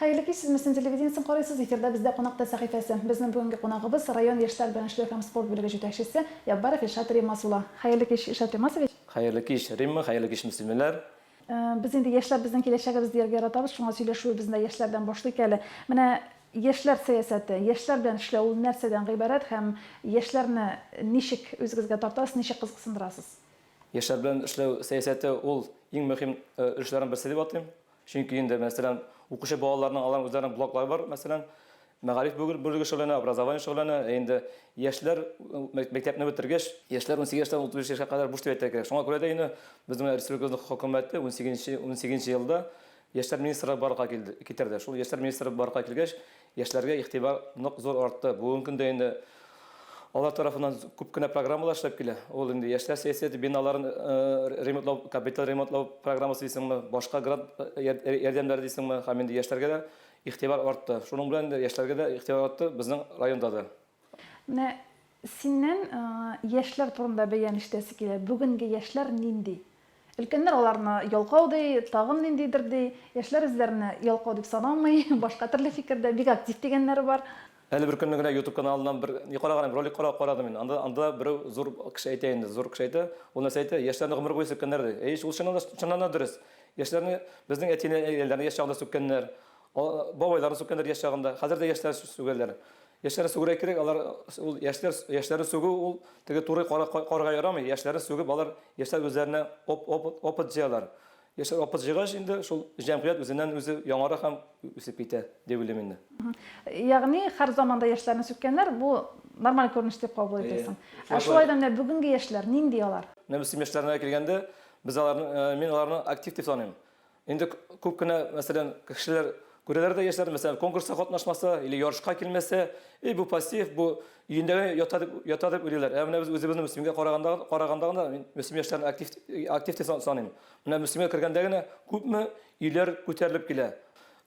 Hayırlı kеш, siz Müslüm Televiziyaсын қарайсыз. Эфирде бізде қонақта сәхифесі. Біздің бүгінгі қонағыбыз район яшьләр белән эшләү һәм спорт бүлеге җитәкчесе Яббаров Илшат Римасулла. Hayırlı kеш, Илшат Римасович. Hayırlı kеш, Римма, hayırlı kеш, Müslümanlar. Biz инде яшьләр безнең киләчәгебез дияргә яратабыз. Шуңа сөйләшүебез дә яшьләрдән башлыйк әле. Менә яшьләр сәясәте, яшьләр белән эшләү нәрсәдән гыйбарәт һәм яшьләрне ничек үзегезгә тартасыз, ничек кызыксындырасыз? Яшьләр белән эшләү сәясәте ул иң мөһим эшләрнең берсе дип атыйм. Чөнки инде мәсәлән, укучы балаларның аларның үзләренең блоклары бар, мәсәлән, мәгариф бүлеге шөгыльләнә, образование шөгыльләнә. Инде яшьләр мәктәпне бетергәч, яшьләр 18 яшьтән 35 яшькә кадәр буш дип әйтә кирәк. Шуңа күрә дә инде безнең республикабызның хөкүмәте 18 елда яшьләр министры барга китерде. Шул яшьләр министры барга килгәч, яшьләргә игътибар нык зур артты. Бүгенге көндә инде алар тарафыннан күп кенә программалар эшләп килә. Ул инде яшьләр сәясәте биналарын ремонтлау, капиталь ремонтлау программасы дисеңме, башка грант ярдәмнәре дисеңме, һәм инде яшьләргә дә игътибар артты. Шуның белән дә яшьләргә дә игътибар артты безнең районда да. Менә синнән яшьләр турында бәян ишетәсе килә. Бүгенге яшьләр нинди? Өлкәннәр аларны ялкау ди, тагын ниндидер ди. Яшьләр үзләренә ялкау дип санамый, башка төрле фикердә бик актив дигәннәр бар. Әле бер көнне генә YouTube каналыннан бер караган ролик карадым мин. Анда бер зур кеше әйтә инде, зур кеше әйтә. Ул нәрсә әйтә, яшьләрне гомер буе сөккәннәр ди. Ул чыннан да дөрес. Яшьләрне безнең әтиләрне яшь чагында сөккәннәр, бабайларны сөккәннәр яшь чагында. Хәзер дә яшьләр сүгәләр. Яшьләрне сүгәргә кирәк, алар ул яшьләрне сүгү ул теге туры карга ярамый. Яшьләрне сүгеп алар яшьләр үзләренә опыт җыялар. Яшьләр опыт җыйгач инде шул җәмгыять үзеннән үзе яңара һәм үсеп китә дип уйлыйм инде. Ягъни һәр заманда яшьләрне сөккәннәр бу нормаль күренеш дип кабул итәсең. Шулай да менә бүгенге яшьләр нинди алар? Менә Müslüm яшьләренә килгәндә, мин аларны актив дип саныйм. Инде күп кенә мәсәлән кешеләр күрәләр дә яшьләр мәсәлән конкурска катнашмаса или ярышка килмәсә, бу пассив, бу өендә ята дип уйлыйлар. Менә без үзебезне Müslümгә караганда мин Müslüm яшьләрне актив дип саныйм. Менә Müslümгә кергәндә генә күпме өйләр күтәрелеп килә.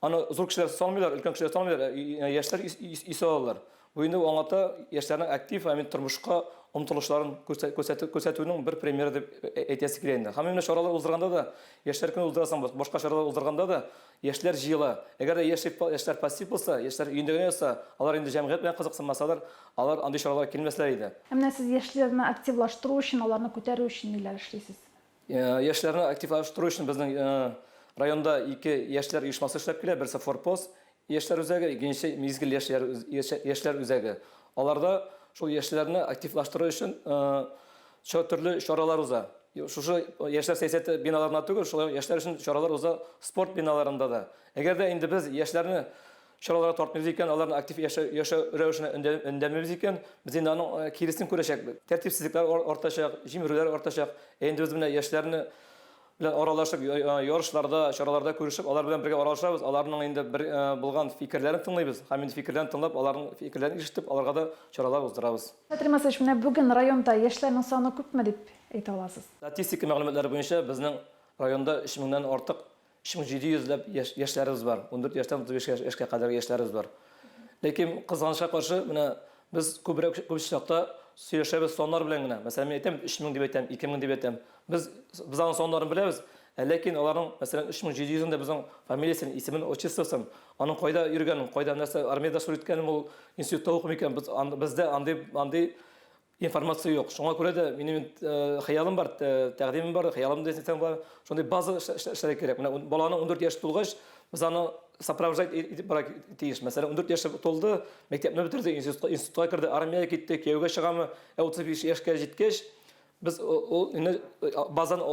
Аны зур кешеләр салмыйлар, өлкән кешеләр салмыйлар, яшьләр исә алалар. Бу инде аңлата яшьләрнең актив һәм тормышка омтылышларын күрсәтүнең бер примеры дип әйтәсе килә инде. Һәм менә чаралар уздырганда да, яшьләр көне уздырасың, башка чаралар уздырганда да яшьләр җыела. Әгәр яшьләр пассив булса, яшьләр өендә генә яса, алар инде җәмгыять белән кызыксынмасалар, алар андый чараларга килмәсләр иде. Менә сез яшьләрне активлаштыру өчен, аларны күтәрү өчен ниләр эшлисез? Яшьләрне активлаштыру өчен безнең районда 2 яшьләр оешмасы эшләп килә, берсе Форпост яшьләр үзәге, икенчесе Мизгел яшьләр үзәге. Аларда шул яшьләрне активлаштыру өчен төрле чаралар уза. Шушы яшьләр сәясәте биналарында түгел, шул яшьләр өчен чаралар уза спорт биналарында да. Әгәр дә инде без яшьләрне чараларга тартмыйбыз икән, аларны актив яшәү рәвешенә өндәмибез икән, без инде аның киресен күрәчәкбез. Тәртипсезлекләр артачак, җимерүләр артачак. Инде без менә яшьләрне белән аралашып, ярышларда, чараларда күрешеп, алар белән бергә аралашабыз. Аларның инде бер булган фикерләрен тыңлыйбыз. Һәм инде фикерләрен тыңлап, аларның фикерләрен ишетеп, аларга да чаралар уздырабыз. Хәтерләмәсәч, менә бүген районда яшьләрнең саны күпме дип әйтә аласыз? Статистика мәгълүматлары буенча безнең районда 3000-дән артык 3700 ләп яшьләребез бар. 14 яшьтән 35 яшькә кадәр яшьләребез бар. Ләкин кызганычка каршы, менә без күп чакта сөйләшәбез соннар белән генә. Мәсәлән, мин әйтәм 3000 дип әйтәм, 2000 дип әйтәм. Без аның соннарын беләбез. Ләкин аларның мәсәлән 3700-дә безнең фамилиясын, исемен, отчествосын, аның кайда йөргәнен, кайда нәрсә армиядә служит иткәнен, ул институтта укый икән, бездә андый информация юк. Шуңа күрә дә минем хыялым бар, тәкъдимем бар, хыялым дисәң бар. Шундый база эшләр кирәк. Менә баланың 14 яшь тулгач, без аны сопровождать итеп бара тиеш. Мәсәлән, 14 яшь тулды, мәктәпне бетерде, институтка кирде, армиягә китте, кияүгә чыгамы, 35 яшькә җиткәч, без базан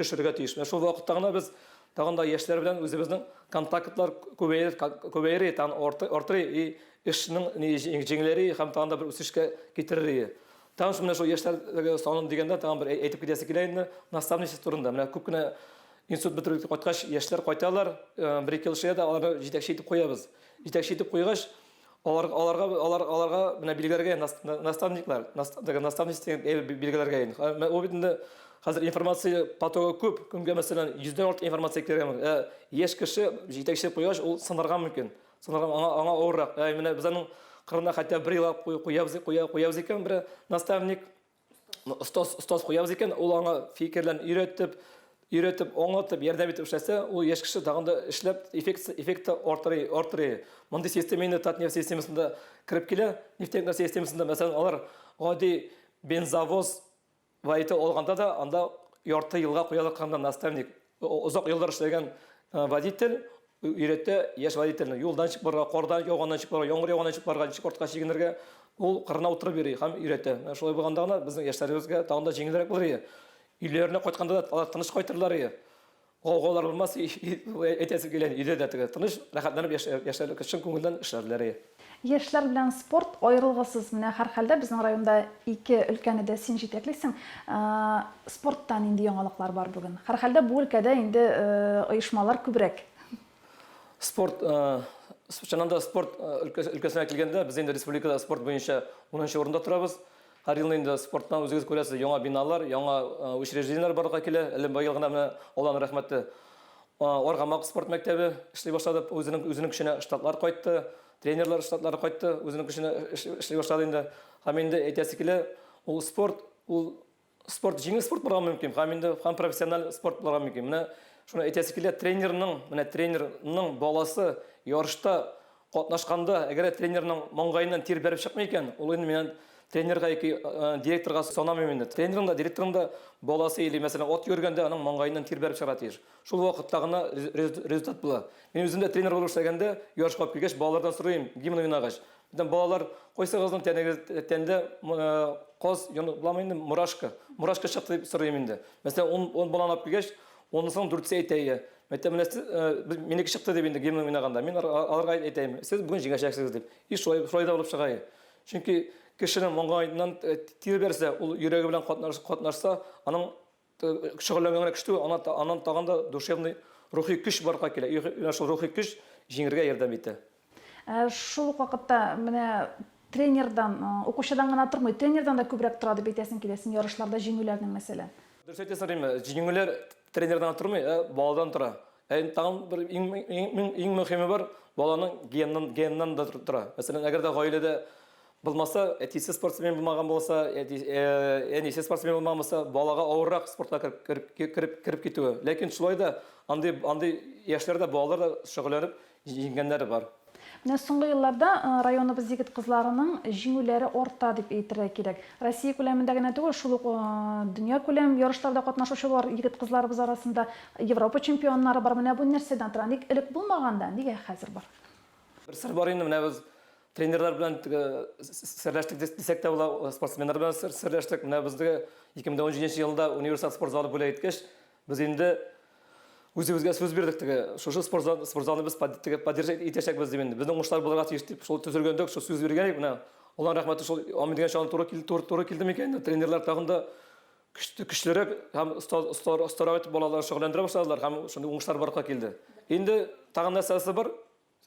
төшерергә тиеш. Менә шул вакытта гына без тагын да яшьләр белән үзебезнең контактлар күбәйер, артыр, эшнең җиңеләре һәм тагын да бер үсешкә китерер. Тагын менә шул яшьләр санын дигәндә тагын бер әйтеп китәсе килә инде, наставничество турында. Менә күп кенә институт бетереп кайткач яшьләр кайталар, 1-2 ел эшләдә аларны җитәкче итеп куябыз. Җитәкче итеп куйгач, аларга менә билгеләргә наставниклар билгеләргә инде. Ул бит инде хәзер информация потогы күп, кемгә мәсәлән 100-дән артык информация кирәк. Яшь кеше җитәкче куйгач, ул сынарга мөмкин. Сынарга аңа авыррак. Менә без аның кырына хәтта 1 ел куябыз икән, бер наставник, устоз куябыз икән, ул аңа фикерләрен өйрәтеп, үйретіп, оңалтып, ярдәм итеп эшләсә, ул яшь кеше тагын да эшләп, эффекты арттырый. Мондый системаны Татнефть системасында кирип килә, нефтегаз системасында, мәсәлән, алар гади бензовоз вайты алганда да, анда ярты елга куялык кандай наставник, озак еллар эшләгән водитель өйрәтә яшь водительне юлдан чыгып барырга, кардан яуганнан чыгып барырга, яңгыр яуганнан чыгып барырга, ничек артка чигенергә, ул кырына утырып йөри һәм өйрәтә. Шулай булганда гына безнең яшьләребезгә тагын да җиңелрәк булыр. Үйләренә кайтканда да алар тыныч кайтырлар. Гаугалар булмас, әйтәсе килә, өйдә дә теге тыныч, рәхәтләнеп яшәрлек өчен күңелдән эшләрләр. Яшьләр белән спорт аерылгысыз. Менә һәрхәлдә безнең районда ике өлкәне дә син җитәклисең. Спорттан инде яңалыклар бар бүген. Һәрхәлдә бу өлкәдә инде оешмалар күбрәк. Спорт, чынында спорт өлкәсенә килгәндә, без инде республикада спорт буенча 10нчы урында торабыз. Һәр ел инде спорттан үзегез күрәсез, яңа биналар, яңа учреждениялар барлыкка килә. Әле быел гына менә Алланың рәхмәте. Аргамак спорт мәктәбе эшли башлады, үзенең көченә штатлар кайтты, тренерлар штатлары кайтты, үзенең көченә эшли башлады инде. Һәм инде әйтәсе килә, ул спорт җиңел спорт булырга мөмкин, һәм инде профессиональ спорт булырга мөмкин. Менә шуны әйтәсе килә, тренерның баласы ярышта катнашканда, әгәр тренерның маңгаеннан тир бәреп чыкмый икән, ул инде менә тренерга директорга санамыйм инде. Тренерның да, директорның да баласы или мәсәлән ат йөргәндә аның маңгаеннан тир бәреп чыгара тиеш. Шул вакытта гына результат була. Мин үзем дә тренер булып эшләгәндә, ярышка килгәч балалардан сорыйм, гимн уйнагач. Балалар койсагызның тәндә каз, буламы инде мурашка чыкты дип сорыйм инде. Мәсәлән 10 баланы алып килгәч, онысының дүртсе әйтәйе. Мәктәбенә минеке чыкты дип инде гимн уйнаганда, мин аларга әйтәйм, сез бүгін җиңәчәксез дип. И шулай да булып чыга. Чөнки кешенең маңгаеннан тир бәрсә, ул йөрәге белән катнашса, аның шөгыльләнгән көчтү, анан тагын да душевный рухи көч барга килә. Шул рухи көч җиңәргә ярдәм итә. Шул вакытта менә тренердан, укучыдан гына тормый, тренердан да күбрәк тора дип әйтәсең килә, син ярышларда җиңүләрнең мәсәлән. Дөрес әйтәсең, җиңүләр тренердан тормый, баладан тора. Тагын бер иң мөһиме бар, баланың геннан да тора. Мәсәлән, әгәр дә гаиләдә булмаса, әтисе спортсмен булмаган булса, әнисе спортсмен булмаса, балага авыррак спортка кирип китүе. Ләкин шулай да андый яшьләрдә балалар да шөгыльләнеп җиңгәннәре бар. Менә соңгы елларда районыбыз егет кызларының җиңүләре арта дип әйтергә кирәк. Россия күләмендә генә түгел, шул ук дөнья күләм ярышларда катнашучылар егет кызларыбыз арасында Европа чемпионнары бар. Менә бу нәрсәдән тора? Ник элек булмаганда, нигә хәзер бар? Бер сыр бар инде, менә без тренерлар белән серләштек дисәк тә була, спортсменнар белән серләштек. Менә бездә 2017 елда университет спорт залы бүләк иткәч, без инде үзебезгә сүз бирдек, шушы спорт залны без поддержать итәчәкбез дип инде. Безнең уңышлар булырга тиеш дип шул төзелгәндә шул сүз биргән идек. Менә Алланың рәхмәте, шул Амин дигән чагын туры килде микән? Тренерлар тагын да көчлерәк һәм остарак балалар шөгыльләндерә башладылар һәм шундый уңышлар барга килде. Инде тагын нәрсәсе бар,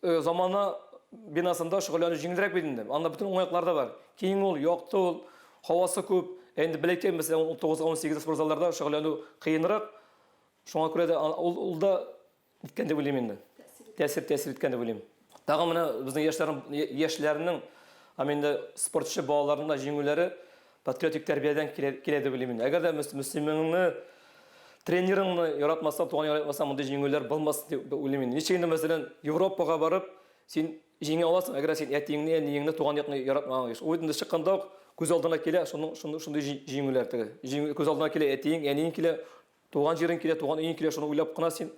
замана бинасында шөгыльләнү җиңелрәк бит инде. Анда бөтен уңайлыклар да бар. Киң ул, якты ул, һавасы күп. Инде беләкәй мәсәлән 19-18 спорт залларда шөгыльләнү кыенрак. Шуңа күрә дә ул да иткән дип уйлыйм инде. Тәэсир иткән дип уйлыйм. Тагын менә безнең яшьләрнең һәм инде спортчы балаларның да җиңүләре патриотик тәрбиядән килә дип уйлыйм инде. Әгәр дә мөселманны тренерыңны яратмаса, туган яратмаса, мондай җиңүләр булмас дип уйлыйм инде. Ничек инде мәсәлән Европага барып син җиңә аласың, әгәр син әтиңне, туган якны яратмаган кеш. Уйында чыкканда ук күз алдына килә шундый җиңүләр теге. Күз алдына килә әтиң, әниң килә, туган җирең килә, туган өең килә, шуны уйлап кына син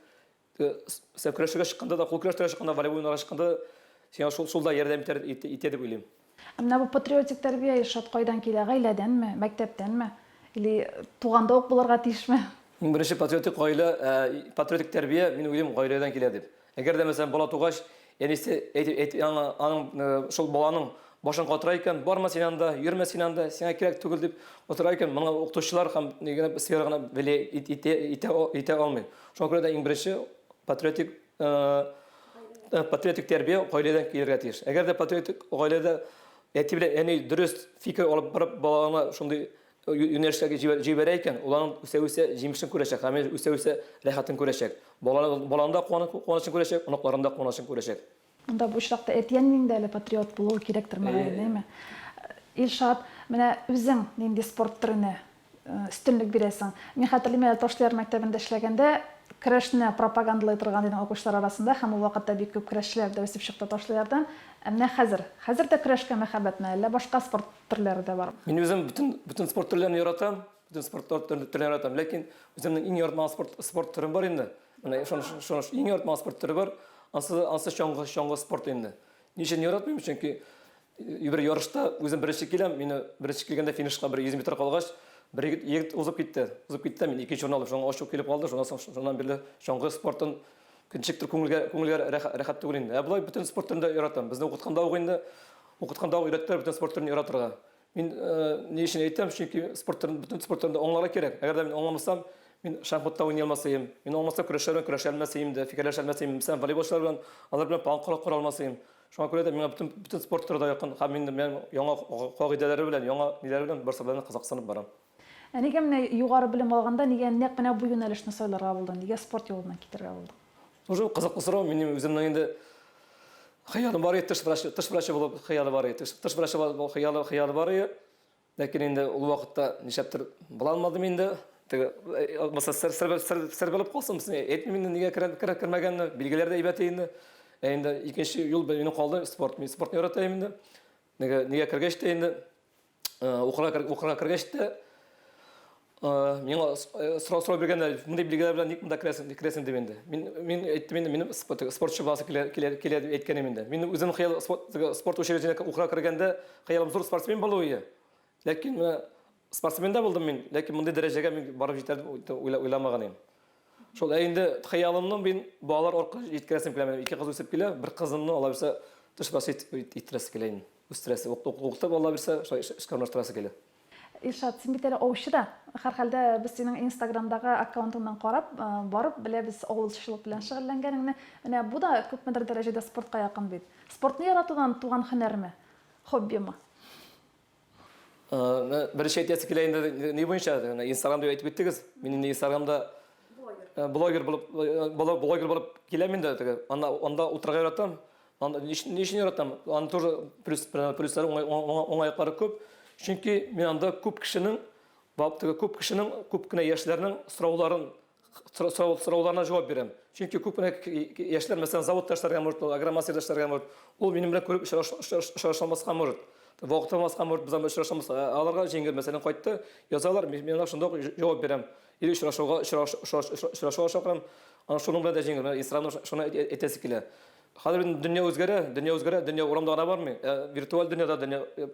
көрәшергә чыкканда да, кул көрәштерә чыкканда, волейбол уйнарга чыкканда сиңа шулда ярдәм итә дип уйлыйм. Менә бу патриотик тәрбия Илшат кайдан килә? Гаиләдәнме, мәктәптәнме? Или туганда ук булырга тиешме? Иң беренче патриотик тәрбия мин уйлыйм гаиләдән килә дип. Әгәр дә мәсәлән бала тугач, әнисе аның шул баланың башын катыра икән, барма син анда, йөрмә син анда, сиңа кирәк түгел дип утыра икән, моңа укытучылар һәм нигә сферага итә алмый. Шуңа күрә дә иң беренче патриотик тәрбия гаиләдән килергә тиеш. Әгәр дә патриотик гаиләдә әти белән әни дөрес фикер алып барып баланы шундый юнәлештәге җибәрә икән, уларның үсә җимешен күрәчәк, һәм үсә рәхәтен күрәчәк. Баланда куанычын күрәчәк, оныкларында куанычын күрәчәк. Анда бу очракта әтиәннең дә патриот булуы кирәктер, мәгълүм. Илшат, менә үзең нинди спорт төренә üstünlük бирәсең. Мин хәтерлим, Ташлыяр мәктәбендә эшләгәндә көрәшне пропагандалый торган идем укучылар арасында һәм ул вакытта бик күп көрәшчеләр дә үсеп чыкты Ташлыярдан. Менә хәзер дә көрәшкә мәхәббәтме, әллә башка спорт төрләре дә бармы? Мин үзем бүтән спорт төрләрен яратам, бүтән спорт төрләрен яратам, ләкин үземнең иң яратмаган спорт төрем бар инде. Менә шуны иң яратмаган спорт төре бар, ансы чаңгы спорт инде. Ничек яратмыйм, чөнки бер ярышта үзем беренче киләм, мине беренче килгәндә финишка бер 100 метр калгач, бер егет узып китте, мен икенче урын алып, шуңа ачу килеп калды, шуннан бирле чаңгы спортын көнчектер күңелгә рәхәт түгел инде. Ә булай бүтән спорт төрен дә яратам. Безне укытканда өйрәттеләр бүтән спорт төрен яратырга. Мин ни өчен әйтәм, чөнки бүтән спорт төрендә аңларга кирәк. Әгәр дә мин аңламасам, мин шахматта уйный алмасам, мин аңламасам көрәшә алмасам, дә фикерләшә алмасам, мәсәлән, волейболчылар белән алар белән план кора алмасам. Шуңа күрә дә миңа бүтән спорт төры да якын. Һәм мен яңа кагыйдәләре белән, яңа ниләре белән барса белән кызыксынып барам. Нигә менә югары белем алганда нигә нәкъ менә бу юнәлешне сайларга булдың? Нигә спорт юлына китәргә булдың? Уже кызыклы сорау, минем үземнең инде хыялым бар иде, тыш врачы булып хыялы бар иде. Тыш врачы хыялы бар иде. Ләкин инде ул вакытта ничәптер була алмадым инде. Теге сер булып калсам, әйтмим инде нигә кермәгәнне, билгеләр дә әйбәт инде. Инде икенче юл минем калды, спортны яратам инде. Нигә кергәч тә инде укырга кергәч тә миңа сорау биргәндә, мондый билгеләр белән ник монда керәсең дип инде. Мин әйттем инде, минем спортчы баласы килә дип әйткәнем инде. Мин үзем хыял спорт учреждениесенә укырга кергәндә хыялым зур спортсмен булу иде. Ләкин спортсмен дә булдым мин, ләкин мондый дәрәҗәгә мин барып җитәр дип уйламаган идем. Шул инде хыялымны мин балалар аркылы җиткерәсем килә. Ике кыз үсеп килә, бер кызымны ала бирсә, тыш врачы иттерәсе килә инде. Үстерәсе, укытып ала бирсә, эшкәрмәштәрәсе килә. Илшат, син бит әле аучы да. Һәрхәлдә без синең Instagramдагы аккаунтыңнан карап, барып беләбез авылчылык белән шөгыльләнгәнеңне. Менә бу да күпмедер дәрәҗәдә спортка якын бит. Спортны яратудан туган һөнәрме? Хоббимы? Беренче әйтәсе килә инде ни буенча, Instagramда әйтеп биттегез. Мин инде Instagramда блогер булып киләм инде. Анда утырга яратам. Анда ни өчен яратам? Анда тоже плюслар уңайлыклары күп. Чөнки мин анда күп кешенең күп кенә яшьләрнең сорауларына җавап бирәм. Чөнки күп кенә яшьләр, мәсәлән, заводта эшләргә может, агромассивда эшләргә может, ул минем белән күреп очрашалмаска может. Вакытымызга может, без очрашамыз. Аларга җиңел, мәсәлән, кайтты, язалар, мин шунда җавап бирәм. Или очрашуга чакырам. Аны шуның белән дә җиңел. Инстаграмда шуны әйтәсе килә. Хәзер дөнья үзгәрә, дөнья урамда гына бармый. Виртуаль дөньяда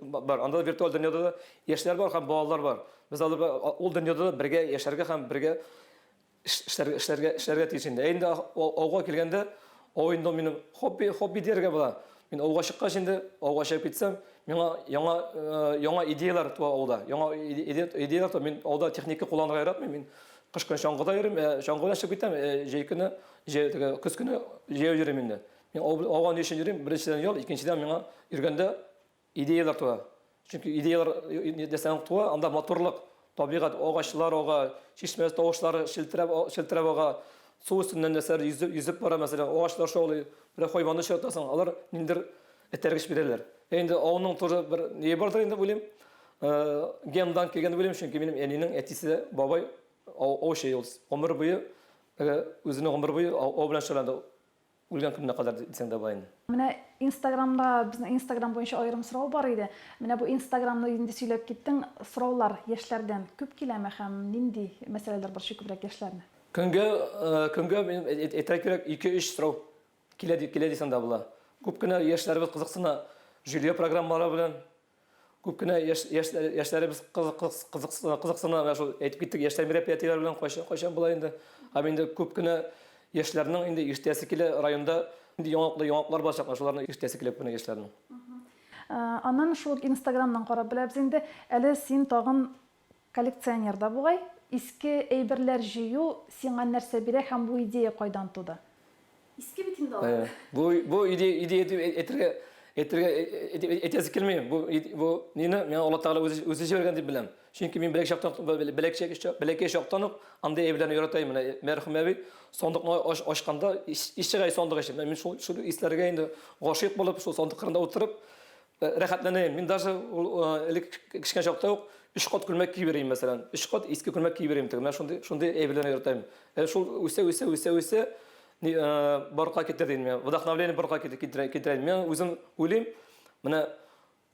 бар. Анда виртуаль дөньяда да яшьләр бар һәм балалар бар. Без ул дөньяда бергә яшәргә һәм бергә эшләргә тиеш инде. Инде ауга килгәндә, инде минем хобби дияргә була. Мин ауга чыккач инде, ауга чыгып китсәм, миңа яңа идеялар туа ауда. Яңа идеялар туа. Мин ауда техника кулланырга яратмыйм. Мин кыш көн чаңгыда йөрим, чаңгыда чыгып китәм, җәй көне, көз көне җәяү йөрим инде. Мен ауга ни өчен йөрим? Беренчедән ял, икенчедән миңа йөргәндә идеялар туа. Чөнки идеялар дәсәң туа, анда моторлык, табигать, агачлар, чишмә тавышлары челтерәп ага, су өстеннән нәрсәләр йөзеп бара, мәсәлән, агачлар шаулый, бер хайванны чыгартасың, алар ниндер этәргеч бирәләр. Инде ауның тоже бер ни бардыр инде белем. Гендан килгән белем, чөнки минем әнинең әтисе бабай аучы ул. Гомер буе үзенең гомер буе ау белән шөгыльләнде. Үлгән көненә кадәр дисәң дә булайын. Менә Instagramда, безнең Instagram буенча аерым сорау бар иде. Менә бу Instagramны инде сөйләп киттең, сораулар яшьләрдән күп киләме һәм нинди мәсьәләләр бар күбрәк яшьләрне? Көнгә мен әйтә кирәк 2-3 сорау килә дисәң дә була. Күп кенә яшьләребез кызыксына жюри программалары белән. Күп кенә яшьләребез кызыксына, шул әйтеп киттек, яшьләр мероприятиеләр белән кайчан була инде. Һәм инде күп кенә яшьләрнең инде иртәсе килә районда инде яңаклар башка, шуларны иртәсе килә күпне яшьләрнең. Аннан шул Instagramдан карап беләбез инде, әле син тагын коллекционер да бугай. Иске әйберләр җыю сиңа нәрсә бирә һәм бу идея кайдан туды? Иске бит инде алар. Бу идея әйтәсе килми. Бу нине мен Алла Тәгалә үзе җибәргән дип беләм. Чөнки мин беләкәй чактан ук андай әйберләрне яратайм. Мәрхүм әби сандыкны ачканда ишчегә сандык ачып. Мин шул исләргә инде гашыйк булып, шул сандык кырында утырып рәхәтләнәм. Мин даже кичкән чакта ук 3 кат күлмәк киеп йөрим мәсәлән. 3 кат иске күлмәк киеп йөрим теге. Мен шундый әйберләрне яратам. Шул үсә барка китер дим мен. Вдохновление барка китер. Мен үзем уйлыйм, менә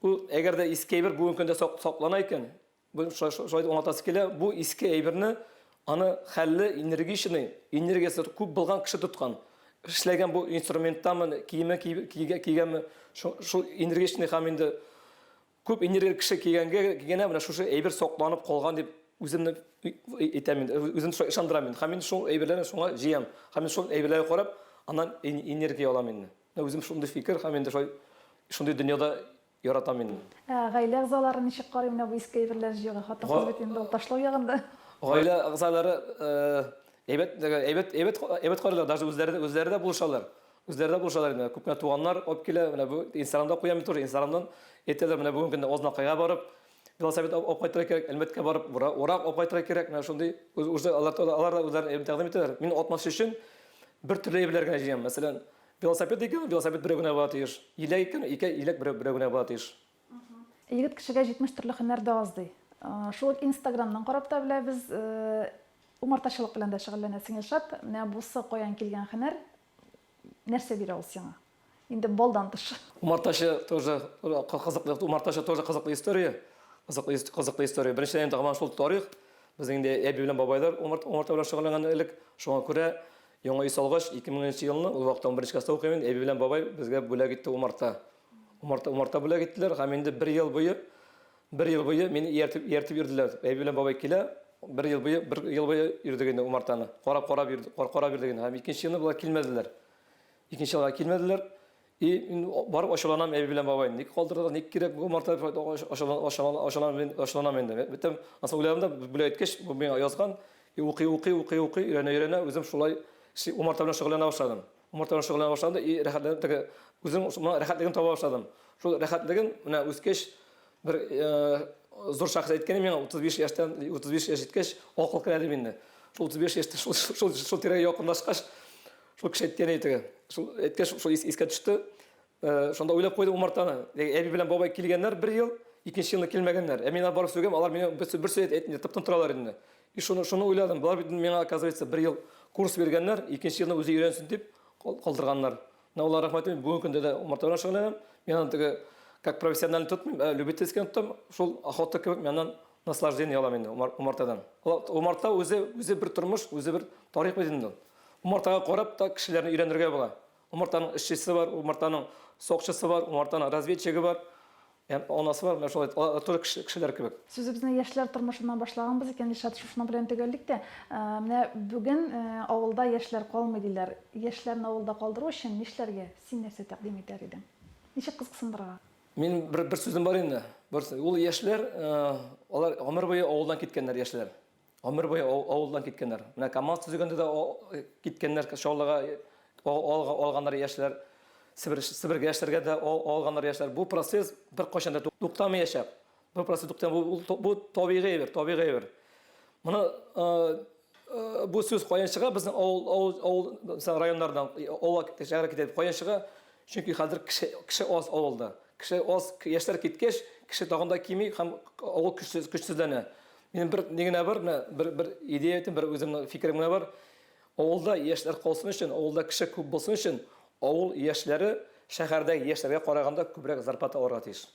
ул әгәр дә иске әйбер бүгенге көндә саклана икән, бу шулай аңлатасы килә, бу иске әйберне аны хәлле энергиясе күп булган кеше тоткан. Эшләгән бу инструментамы, кигәнме, шул энергичный һәм инде күп энергия кеше кигәнә менә шушы әйбер сакланып калган дип үземне әйтәм инде, үземне ышандырам инде. Һәм инде шул әйберләрне шуңа җыям. Һәм шул әйберләргә карап, аннан энергия алам инде. Үзем шундый фикер һәм инде шундый дөньяда яратам инде. Гаилә әгъзалары ничек карый менә бу иске әйберләр җыюга? Хатын-кыз бит инде ул ташлау ягында. Гаилә әгъзалары әйбәт карыйлар, даже үзләре дә булышалар. Үзләре дә булышалар инде. Күпме туганнар алып килә, менә бу Инстаграмда куям бит, Инстаграмдан әйтәләр, менә бүгенге көндә Ознакайга барып, велосипед алып кайтырга кирәк, Әлмәткә барып, урак алып кайтырга кирәк. Менә шундый алар да үзләрен тәкъдим итәләр. Мин атмаш өчен бер төрле әйберләр генә җыям. Мәсәлән, велосипед берәү генә була тиеш. Иләк икән, иләк берәү генә була тиеш. Егет кешегә 70 төрле һөнәр дә аз ди. Шул Инстаграмдан карап та беләбез, умартачылык белән дә шөгыльләнәсең Илшат. Менә бусы каян килгән һөнәр нәрсә бирә ул сиңа? Инде балдан тыш. Умартачы тоже кызыклы, умартачы тоже кызыклы история. Кызыклы история. Беренчедән тагын шул тарих. Безнең дә әби белән бабайлар умарта белән шөгыльләнгән элек. Шуңа күрә яңа үй салгач 2000 елны ул вакытта 11 класста укыйм, әби белән бабай безгә бүләк итте умарта. Умарта бүләк иттеләр һәм инде 1 ел буе мине ияртеп йөрделәр. Әби белән бабай килә, 1 ел буе йөрдек инде умартаны. Карап йөрдек инде. Һәм икенче елны булар килмәделәр. Икенче елга килмәделәр. И барып ачуланам әби белән бабай. Ник калдырдыгыз, ник кирәк бу умарта ачуланам инде. Битем, аса уйлавымда бүләк иткәч, бу миңа язган. Укый, өйрәнә, үзем шулай умарта белән шөгыльләнә башладым. Умарта белән шөгыльләнә башладым и рәхәтләнеп үзем рәхәтлеген таба башладым. Шул рәхәтлеген менә үскәч бер зур шәхес әйткәне миңа 35 яшь җиткәч акыл керә инде. Шул 35 яшьтә шул тирәгә якынлашкач шул кеше әйткәне әйтеге. Шул әйткәч шул искә төште. Шунда уйлап куйдым умартаны. Әби белән бабай килгәннәр 1 ел, икенче елны килмәгәннәр. Ә мин барып сөйләгән, алар мине бер сөйләп әйтмәде, тыптын торалар инде. И шуны уйладым. Булар бит миңа оказывается 1 ел курс биргәннәр, икенче елны үзе өйрәнсен дип калдырганнар. Аллага рәхмәт, бүгенге көндә дә умарта белән шөгыльләнәм. Мин аны как профессионально тотмыйм, любительский тотам, шул охота кебек меннән наслаждение алам инде умартадан. Умарта үзе бер тормыш, үзе бер тарих бит инде. Умартага карап та кешеләрне өйрәнергә була. Умартаның эшчесе бар, умартаның сокчысы бар, умартаның разведчиге бар. Анасы бар, шулай туры кешеләр кебек. Сүзебезне яшьләр тормышыннан башлаганбыз икән, Илшат, шуның белән төгәллек тә. Менә бүген авылда яшьләр калмый диләр. Яшьләрне авылда калдыру өчен нишләргә? Син нәрсә тәкъдим итәр идең? Ничек кызыксындырырга? Мин бер сүзем бар инде. Ул яшьләр, алар гомер буе авылдан киткәннәр яшьләр. Гомер буе авылдан киткәннәр. Менә КамАЗ төзегәндә дә киткәннәр, шаулыга алганнар яшьләр. Себергә яшьләргә дә алганнар яшьләр. Бу процесс бер кайчан да туктамаячак. Бу процесс бу табигый бер. Моны бу сүз каян чыга? Безнең авыл районнардан, авылга шәһәргә китеп каян чыга? Чөнки хәзер кеше аз авылда. Кеше аз, яшьләр киткәч, кеше тагында кими һәм авыл көчсезләнә. Минем бер идея итем, бер үземнең фикерем генә бар. Авылда яшьләр калсын өчен, авылда кеше күп булсын өчен, авыл яшьләре шәһәрдәге яшьләргә караганда күбрәк зарплата алырга тиеш.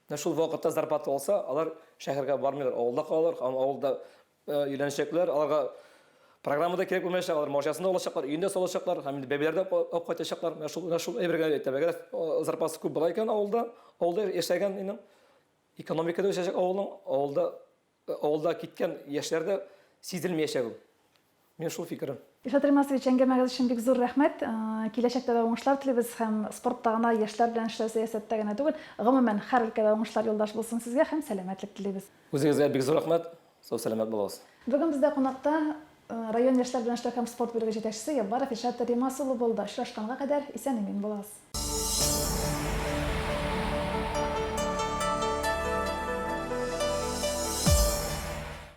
Менә шул вакытта зарплата алса, алар шәһәргә бармыйлар, авылда калалар, һәм авылда өйләнәчәкләр, аларга программада кирәк булмаячак, алар машинасында алачаклар, өендә салачаклар, һәм инде бәбиләрдә алып кайтачаклар. Менә шул әйбергә әйтәм. Әгәр зарплата күп була икән авылда яшәгән инде экономикада үсәчәк авылда киткән яшьләрдә сизелмәячәк ул. Мен шул фикерем. Илшат Римасович, әңгәмәгез өчен бик зур рәхмәт. Киләчәктә дә уңышлар телибез һәм спортта гына, яшьләр белән эшләү, сәясәттә генә түгел, гомумән һәр өлкәдә уңышлар юлдаш булсын сезгә һәм сәламәтлек телибез. Үзегезгә бик зур рәхмәт. Сау сәламәт булыгыз. Бүген бездә кунакта район яшьләр белән эшләү һәм спорт бүлеге җитәкчесе Яббаров Илшат Римас улы булды. Очрашканга кадәр исән-имин булыгыз.